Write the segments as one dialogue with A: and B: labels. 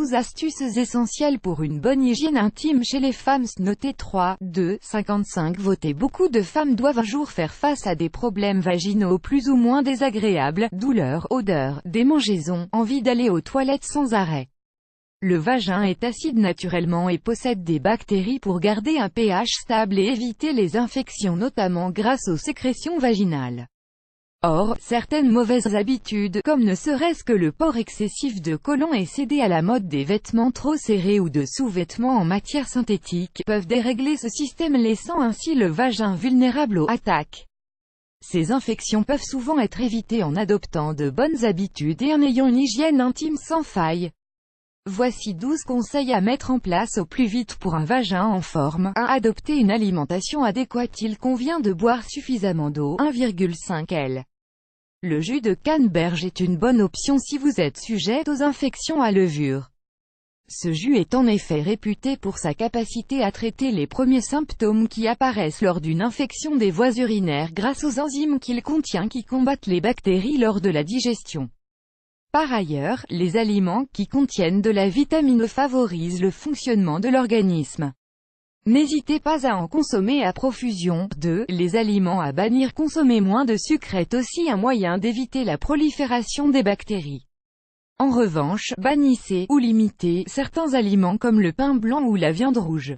A: 12 astuces essentielles pour une bonne hygiène intime chez les femmes. Notez 3, 2, 55. Votez. Beaucoup de femmes doivent un jour faire face à des problèmes vaginaux plus ou moins désagréables, douleurs, odeurs, démangeaisons, envie d'aller aux toilettes sans arrêt. Le vagin est acide naturellement et possède des bactéries pour garder un pH stable et éviter les infections notamment grâce aux sécrétions vaginales. Or, certaines mauvaises habitudes, comme ne serait-ce que le port excessif de collants et céder à la mode des vêtements trop serrés ou de sous-vêtements en matière synthétique, peuvent dérégler ce système laissant ainsi le vagin vulnérable aux attaques. Ces infections peuvent souvent être évitées en adoptant de bonnes habitudes et en ayant une hygiène intime sans faille. Voici 12 conseils à mettre en place au plus vite pour un vagin en forme. 1. Adopter une alimentation adéquate. Il convient de boire suffisamment d'eau, 1,5 L. Le jus de canneberge est une bonne option si vous êtes sujet aux infections à levure. Ce jus est en effet réputé pour sa capacité à traiter les premiers symptômes qui apparaissent lors d'une infection des voies urinaires grâce aux enzymes qu'il contient qui combattent les bactéries lors de la digestion. Par ailleurs, les aliments qui contiennent de la vitamine E favorisent le fonctionnement de l'organisme. N'hésitez pas à en consommer à profusion. 2. Les aliments à bannir. Consommer moins de sucre est aussi un moyen d'éviter la prolifération des bactéries. En revanche, bannissez ou limitez certains aliments comme le pain blanc ou la viande rouge.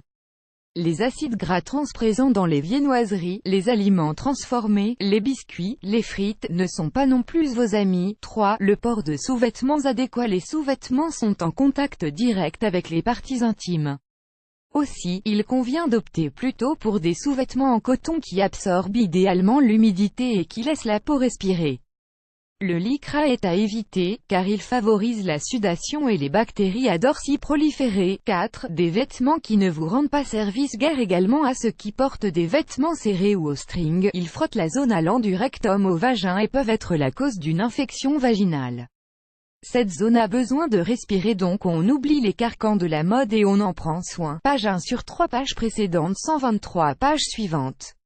A: Les acides gras trans présents dans les viennoiseries, les aliments transformés, les biscuits, les frites, ne sont pas non plus vos amis. 3. Le port de sous-vêtements adéquats. Les sous-vêtements sont en contact direct avec les parties intimes. Aussi, il convient d'opter plutôt pour des sous-vêtements en coton qui absorbent idéalement l'humidité et qui laissent la peau respirer. Le lycra est à éviter, car il favorise la sudation et les bactéries adorent s'y proliférer. 4. Des vêtements qui ne vous rendent pas service. Guère également à ceux qui portent des vêtements serrés ou au string. Ils frottent la zone allant du rectum au vagin et peuvent être la cause d'une infection vaginale. Cette zone a besoin de respirer, donc on oublie les carcans de la mode et on en prend soin. Page 1 sur 3. Page précédente 123. Page suivante.